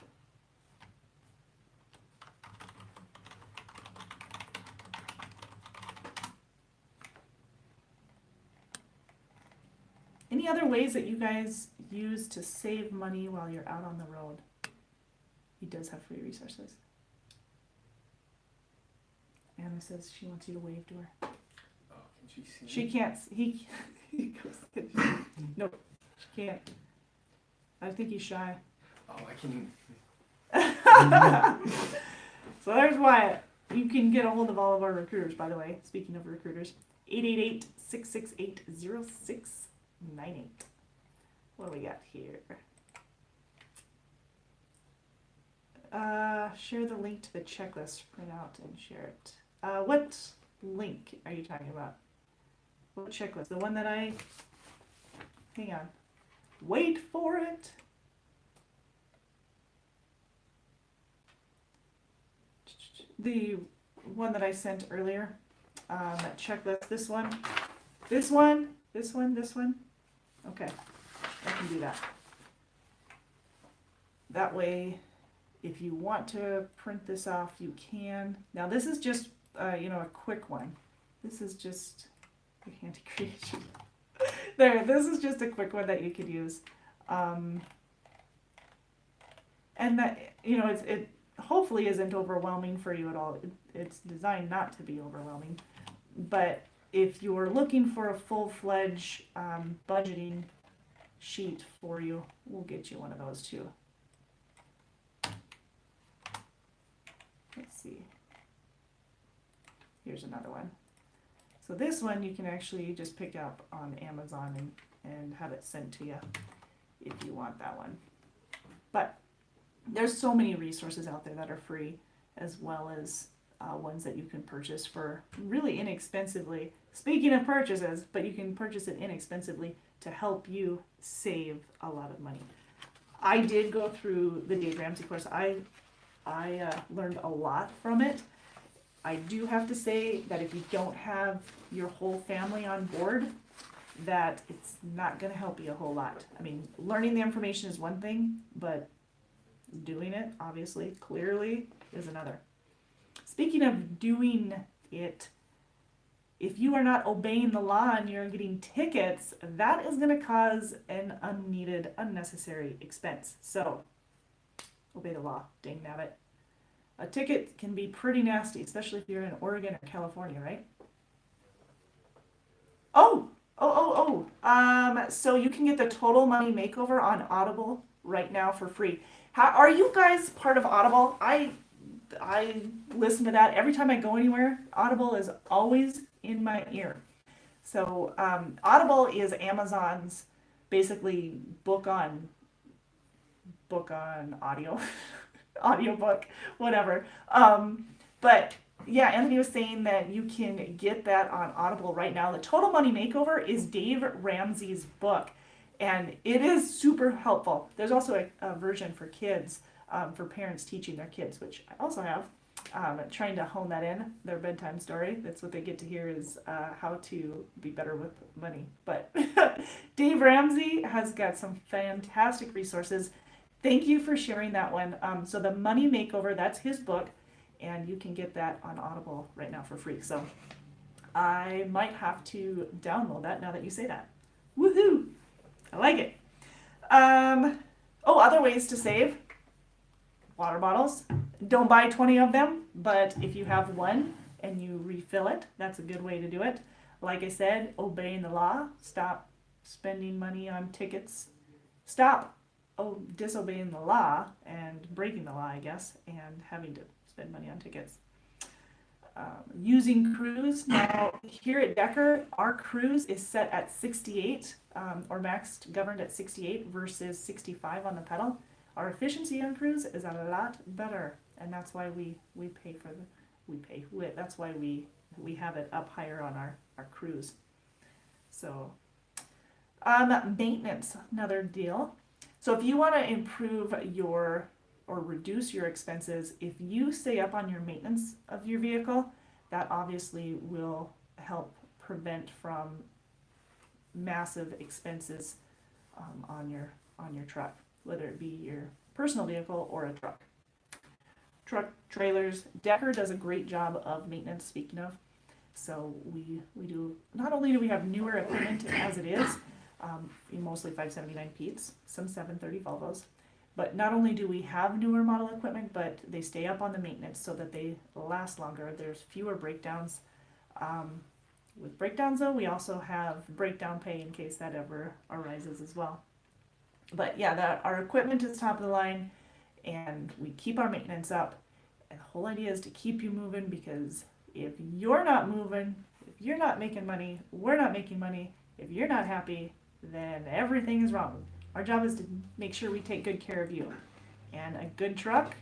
Any other ways that you guys use to save money while you're out on the road? He does have free resources. Anna says she wants you to wave to her. Oh, can she see? She can't. He goes, no, she can't. I think he's shy. Oh, I can. So there's Wyatt. You can get a hold of all of our recruiters, by the way. Speaking of recruiters, 888-668-0698. What do we got here? Share the link to the checklist, print out and share it. What link are you talking about? What checklist? The one that hang on. Wait for it. The one that I sent earlier, that checklist, this one, this one, this one, this one. Okay, I can do that. That way, if you want to print this off, you can. Now this is just, a quick one. This is just a handy creation. There, this is just a quick one that you could use. And that, it hopefully isn't overwhelming for you at all. It's designed not to be overwhelming. But if you're looking for a full-fledged budgeting sheet for you, we'll get you one of those too. Let's see. Here's another one. So this one you can actually just pick up on Amazon and have it sent to you if you want that one. But there's so many resources out there that are free, as well as ones that you can purchase for really inexpensively. Speaking of purchases, but you can purchase it inexpensively to help you save a lot of money. I did go through the Dave Ramsey course. I learned a lot from it. I do have to say that if you don't have your whole family on board, that it's not going to help you a whole lot. I mean, learning the information is one thing, but doing it, obviously, clearly, is another. Speaking of doing it, if you are not obeying the law and you're getting tickets, that is going to cause an unneeded, unnecessary expense. So, obey the law, dang nabbit. A ticket can be pretty nasty, especially if you're in Oregon or California, right? So you can get the Total Money Makeover on Audible right now for free. Are you guys part of Audible? I listen to that every time I go anywhere. Audible is always in my ear. So Audible is Amazon's basically book on audio. Audiobook, whatever. But yeah, Anthony was saying that you can get that on Audible right now. The Total Money Makeover is Dave Ramsey's book, and it is super helpful. There's also a version for kids, for parents teaching their kids, which I also have. Trying to hone that in, their bedtime story. That's what they get to hear is how to be better with money. But Dave Ramsey has got some fantastic resources. Thank you for sharing that one. So the Money Makeover, that's his book, and you can get that on Audible right now for free. So I might have to download that now that you say that. Woohoo! I like it. Other ways to save. Water bottles. Don't buy 20 of them, but if you have one and you refill it, that's a good way to do it. Like I said, obeying the law. Stop spending money on tickets. Stop disobeying the law and breaking the law, I guess, and having to spend money on tickets. Using cruise. Now, here at Decker, our cruise is set at 68, or maxed governed at 68 versus 65 on the pedal. Our efficiency on cruise is a lot better, and that's why that's why we have it up higher on our cruise. So, maintenance, another deal. So if you want to improve or reduce your expenses, if you stay up on your maintenance of your vehicle, that obviously will help prevent from massive expenses on your truck, whether it be your personal vehicle or a truck. Truck trailers, Decker does a great job of maintenance, speaking of. So we do, not only do we have newer equipment as it is, mostly 579 Pete's, some 730 Volvos. But not only do we have newer model equipment, but they stay up on the maintenance so that they last longer. There's fewer breakdowns. With breakdowns, though, we also have breakdown pay in case that ever arises as well. But yeah, our equipment is top of the line, and we keep our maintenance up. And the whole idea is to keep you moving, because if you're not moving, if you're not making money, we're not making money. If you're not happy, then everything is wrong. Our job is to make sure we take good care of you. And a good truck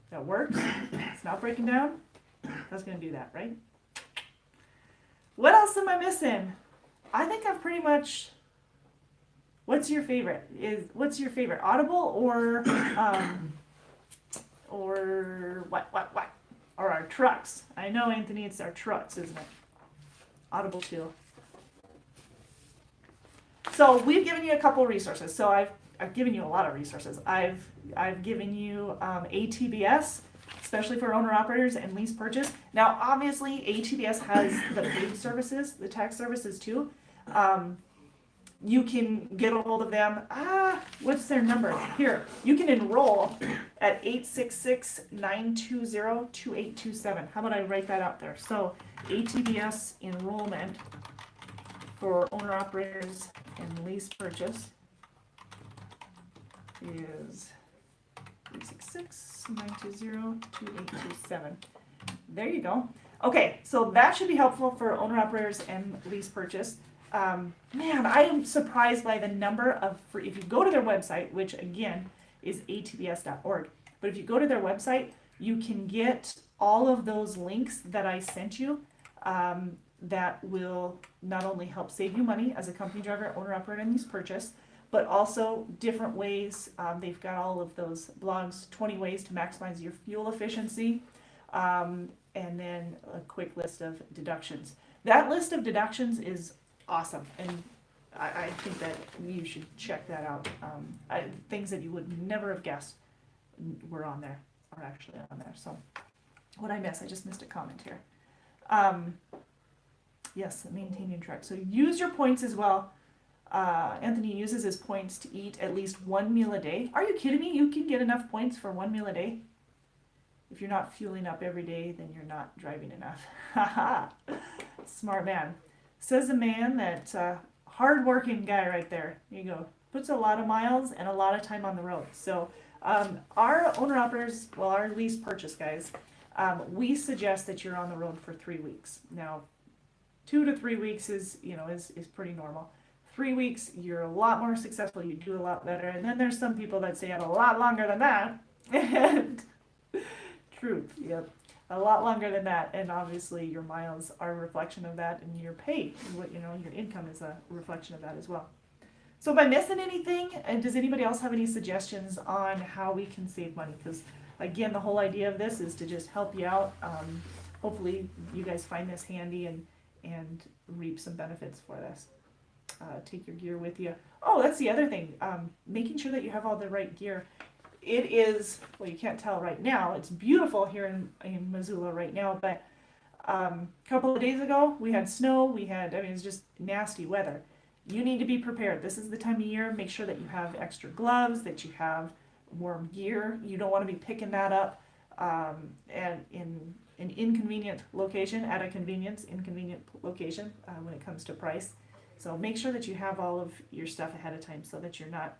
that works, it's not breaking down, that's going to do that, right? What else am I missing? I think I've pretty much. What's your favorite? Audible or what? Or our trucks? I know, Anthony, it's our trucks, isn't it? Audible too. So we've given you a couple resources. So I've given you a lot of resources. I've given you ATBS, especially for owner operators and lease purchase. Now, obviously, ATBS has the big services, the tax services too. You can get a hold of them. What's their number? Here, you can enroll at 866-920-2827. How about I write that out there? So ATBS enrollment for owner operators and lease purchase is 866-920-2827. There you go. Okay, so that should be helpful for owner operators and lease purchase. Man, I am surprised by the number of free, if you go to their website, which again is atbs.org, but if you go to their website, you can get all of those links that I sent you that will not only help save you money as a company driver, owner operator, and lease purchase, but also different ways. They've got all of those blogs, 20 ways to maximize your fuel efficiency, and then a quick list of deductions. That list of deductions is awesome, and I think that you should check that out. Things that you would never have guessed were on there, are actually on there. So what I miss? I just missed a comment here. Yes, maintaining track. So use your points as well. Anthony uses his points to eat at least one meal a day. Are you kidding me? You can get enough points for one meal a day? If you're not fueling up every day, then you're not driving enough. Haha, smart man. Says a man that hard-working guy right there. Here you go. Puts a lot of miles and a lot of time on the road. So our owner-operators, well, our lease purchase guys, we suggest that you're on the road for 3 weeks. Now, 2 to 3 weeks is pretty normal. 3 weeks, you're a lot more successful. You do a lot better. And then there's some people that say a lot longer than that. And truth, yep. A lot longer than that, and obviously your miles are a reflection of that, and your pay, your income is a reflection of that as well. So am I missing anything? And does anybody else have any suggestions on how we can save money? Because again, the whole idea of this is to just help you out. Hopefully you guys find this handy and reap some benefits for this. Take your gear with you. Oh, that's the other thing. Making sure that you have all the right gear. It is, well, you can't tell right now. It's beautiful here in Missoula right now, but a couple of days ago, we had snow. It's just nasty weather. You need to be prepared. This is the time of year. Make sure that you have extra gloves, that you have warm gear. You don't want to be picking that up and in an inconvenient location, at a inconvenient location when it comes to price. So make sure that you have all of your stuff ahead of time so that you're not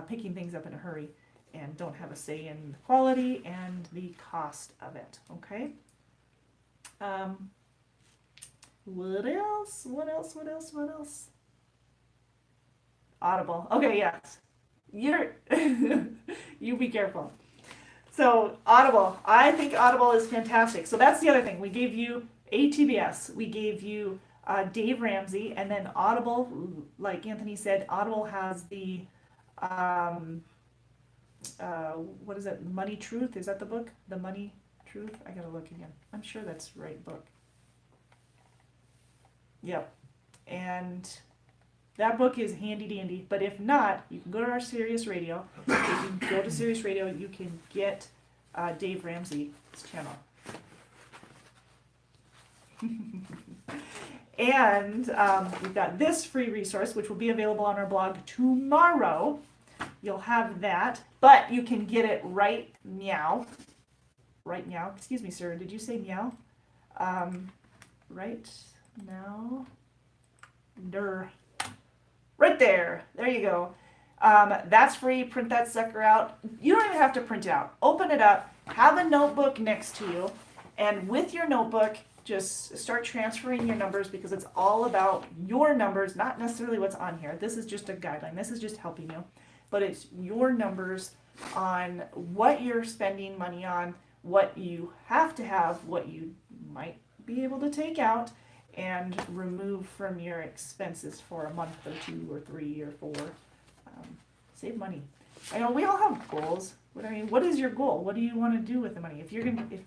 picking things up in a hurry and don't have a say in the quality and the cost of it, okay? What else? Audible. Okay, yes. You be careful. So Audible. I think Audible is fantastic. So that's the other thing. We gave you ATBS. We gave you Dave Ramsey. And then Audible, like Anthony said, Audible has the... what is it? Money Truth? Is that the book? The Money Truth? I gotta look again. I'm sure that's the right book. Yep. And that book is handy dandy. But if not, you can go to our Sirius Radio. If you go to Sirius Radio, you can get Dave Ramsey's channel. And we've got this free resource, which will be available on our blog tomorrow. You'll have that, but you can get it right now. Right now. Excuse me, sir. Did you say meow? Right now. Right there. There you go. That's free. Print that sucker out. You don't even have to print it out. Open it up. Have a notebook next to you. And with your notebook, just start transferring your numbers because it's all about your numbers, not necessarily what's on here. This is just a guideline. This is just helping you. But it's your numbers on what you're spending money on, what you have to have, what you might be able to take out and remove from your expenses for a month or 2 or 3 or 4. Save money. I know we all have goals. What is your goal? What do you want to do with the money? If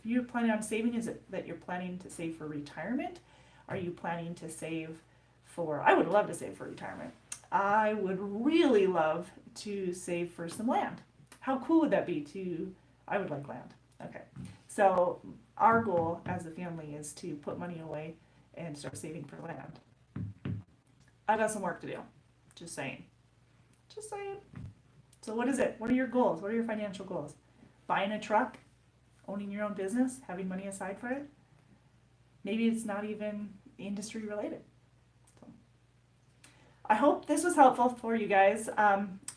you're planning on saving, is it that you're planning to save for retirement? Are you planning to save for? I would love to save for retirement. I would really love to save for some land. How cool would that be? I would like land. Okay, so our goal as a family is to put money away and start saving for land. I got some work to do. Just saying. Just saying. So what is it? What are your goals? What are your financial goals? Buying a truck? Owning your own business? Having money aside for it? Maybe it's not even industry related. So, I hope this was helpful for you guys.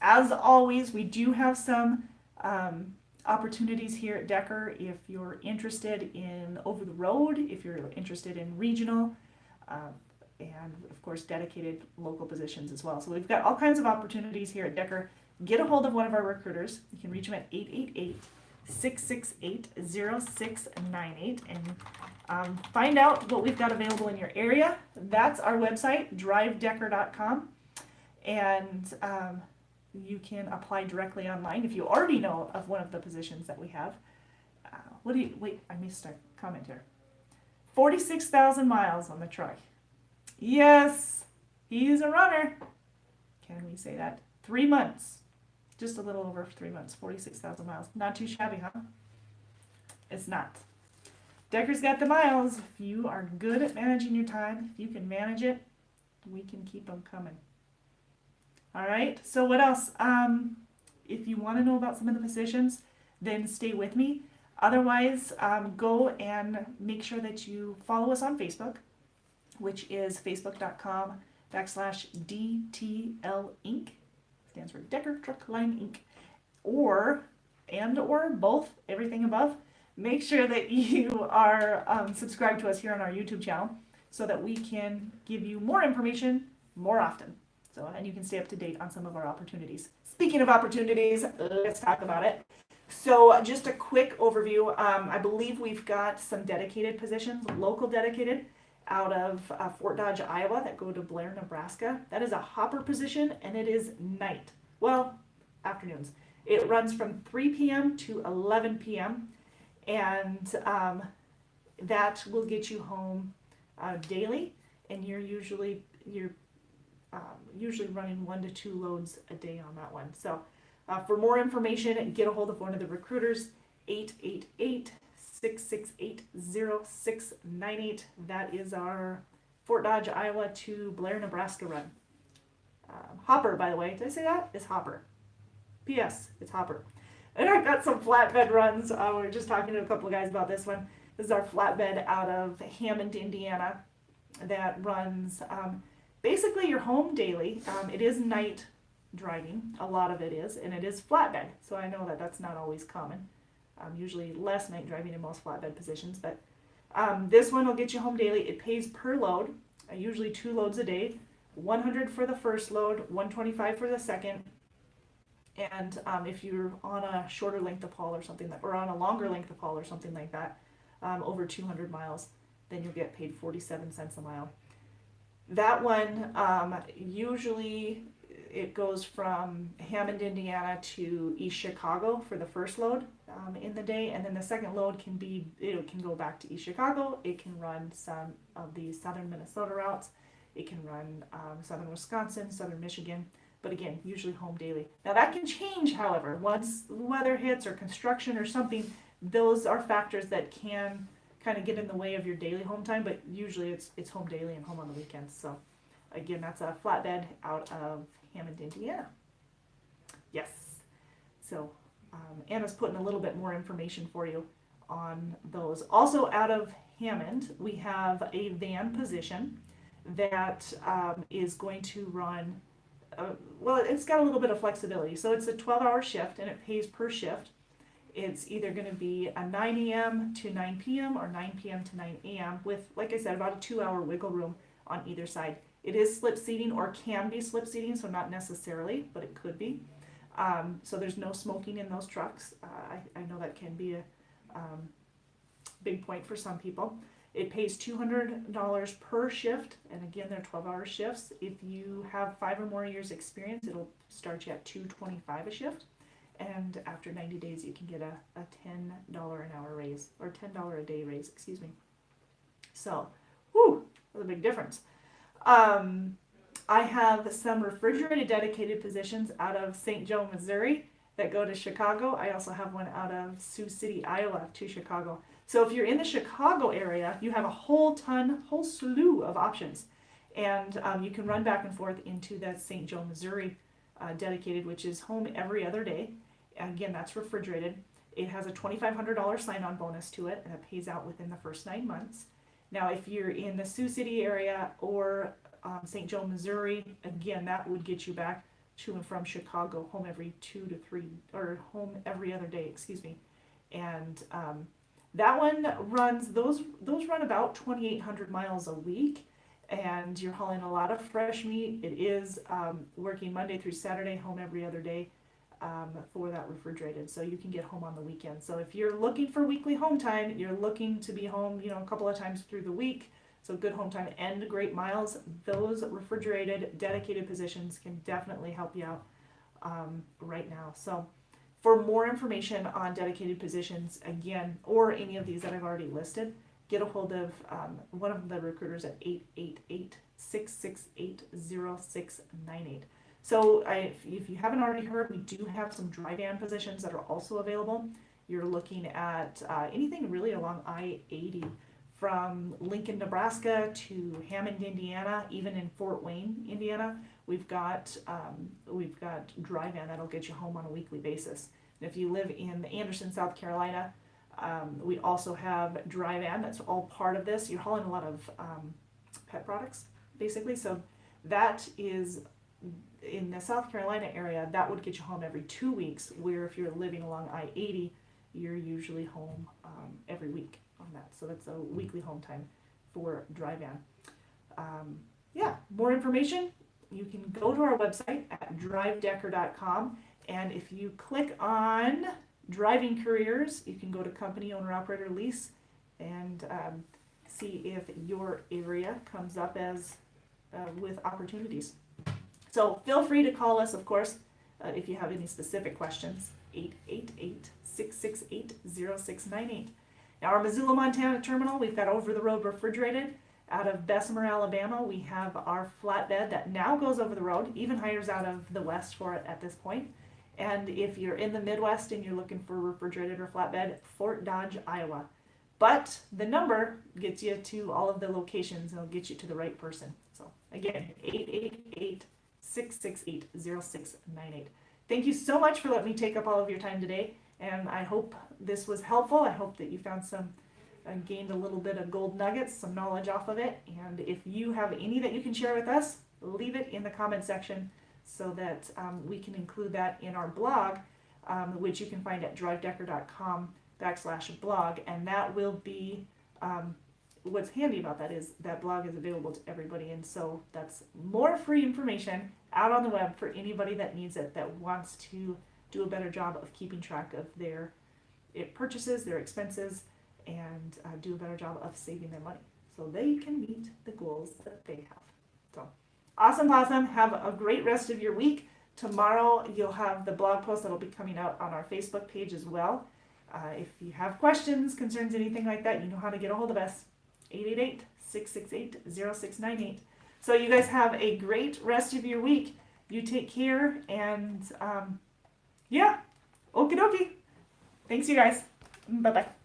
As always, we do have some opportunities here at Decker if you're interested in over the road, if you're interested in regional, and of course dedicated local positions as well. So we've got all kinds of opportunities here at Decker. Get a hold of one of our recruiters. You can reach them at 888-668-0698 and find out what we've got available in your area. That's our website, drivedecker.com, and you can apply directly online if you already know of one of the positions that we have. Wait, I missed a comment here. 46,000 miles on the truck. Yes, he's a runner. Can we say that? 3 months. Just a little over 3 months, 46,000 miles. Not too shabby, huh? It's not. Decker's got the miles. If you are good at managing your time, if you can manage it, we can keep them coming. All right, so what else? If you want to know about some of the positions, then stay with me. Otherwise, go and make sure that you follow us on Facebook, which is facebook.com/DTL Inc. Stands for Decker Truck Line Inc. Or both, everything above. Make sure that you are subscribed to us here on our YouTube channel so that we can give you more information more often. And you can stay up to date on some of our opportunities. Speaking of opportunities, let's talk about it. So just a quick overview. I believe we've got some dedicated positions, local dedicated, out of Fort Dodge, Iowa, that go to Blair, Nebraska. That is a hopper position, and it is night. Well, afternoons. It runs from 3 p.m. to 11 p.m., and that will get you home daily, and you're usually running 1 to 2 loads a day on that one. So for more information, get a hold of one of the recruiters, 888-668-0698. That is our Fort Dodge, Iowa to Blair, Nebraska run. Hopper, by the way. Did I say that? It's Hopper. P.S. It's Hopper. And I've got some flatbed runs. We were just talking to a couple of guys about this one. This is our flatbed out of Hammond, Indiana, that runs basically you're home daily. It is night driving, a lot of it is, and it is flatbed. So I know that that's not always common. Usually less night driving in most flatbed positions, but this one will get you home daily. It pays per load, usually 2 loads a day, 100 for the first load, 125 for the second. And if you're on a shorter length of haul or something, or on a longer length of haul or something like that, over 200 miles, then you'll get paid 47 cents a mile. That one, usually it goes from Hammond, Indiana to East Chicago for the first load in the day, and then the second load can go back to East Chicago. It can run some of the southern Minnesota routes. It can run southern Wisconsin, southern Michigan, but again, usually home daily. Now that can change, however, once weather hits or construction or something. Those are factors that can kind of get in the way of your daily home time, but usually it's home daily and home on the weekends. So again, that's a flatbed out of Hammond, Indiana. Yes. So Anna's putting a little bit more information for you on those. Also out of Hammond, we have a van position that is going to run, well, it's got a little bit of flexibility. So it's a 12-hour shift, and it pays per shift. It's either going to be a 9 a.m. to 9 p.m. or 9 p.m. to 9 a.m. with, like I said, about a 2-hour wiggle room on either side. It is slip seating or can be slip seating, so not necessarily, but it could be. So there's no smoking in those trucks. I know that can be a big point for some people. It pays $200 per shift, and again, they're 12-hour shifts. If you have 5 or more years experience, it'll start you at $225 a shift, and after 90 days, you can get a $10 an hour raise, or $10 a day raise, excuse me. So, whew, that's a big difference. I have some refrigerated dedicated positions out of St. Joe, Missouri that go to Chicago. I also have one out of Sioux City, Iowa to Chicago. So if you're in the Chicago area, you have a whole slew of options. And you can run back and forth into that St. Joe, Missouri dedicated, which is home every other day. Again, that's refrigerated. It has a $2,500 sign-on bonus to it, and it pays out within the first 9 months. Now, if you're in the Sioux City area or St. Joe, Missouri, again, that would get you back to and from Chicago, home every 2 to 3, or home every other day, excuse me. And that one runs, those run about 2,800 miles a week, and you're hauling a lot of fresh meat. It is working Monday through Saturday, home every other day for that refrigerated, so you can get home on the weekend. So if you're looking for weekly home time, you're looking to be home, a couple of times through the week, so good home time and great miles, those refrigerated dedicated positions can definitely help you out right now. So for more information on dedicated positions, again, or any of these that I've already listed, get a hold of one of the recruiters at 888-668-0698. So if you haven't already heard, we do have some dry van positions that are also available. You're looking at anything really along I-80 from Lincoln, Nebraska to Hammond, Indiana, even in Fort Wayne, Indiana. We've got dry van that'll get you home on a weekly basis. And if you live in Anderson, South Carolina, we also have dry van. That's all part of this. You're hauling a lot of pet products, basically. So that is in the South Carolina area. That would get you home every 2 weeks. Where if you're living along I-80, you're usually home every week on that. So that's a weekly home time for dry van. More information, you can go to our website at drivedecker.com, and if you click on driving careers, you can go to company owner operator lease and see if your area comes up as with opportunities. So feel free to call us, of course, if you have any specific questions. 888-668-0698. Now, our Missoula, Montana terminal, we've got over-the-road refrigerated. Out of Bessemer, Alabama, we have our flatbed that now goes over the road, even hires out of the West for it at this point. And if you're in the Midwest and you're looking for refrigerated or flatbed, Fort Dodge, Iowa. But the number gets you to all of the locations and it'll get you to the right person. So, again, 888-668-0698. Thank you so much for letting me take up all of your time today, and I hope this was helpful. I hope that you found gained a little bit of gold nuggets, some knowledge off of it, and if you have any that you can share with us, leave it in the comment section so that we can include that in our blog, which you can find at drivedecker.com/blog, and that will be, what's handy about that is that blog is available to everybody, and so that's more free information out on the web for anybody that needs it, that wants to do a better job of keeping track of their purchases, their expenses, and do a better job of saving their money so they can meet the goals that they have. So awesome. Have a great rest of your week. Tomorrow you'll have the blog post that'll be coming out on our Facebook page as well. If you have questions, concerns, anything like that, you know how to get a hold of us. 888-668-0698. So you guys have a great rest of your week. You take care, and okie dokie. Thanks, you guys. Bye-bye.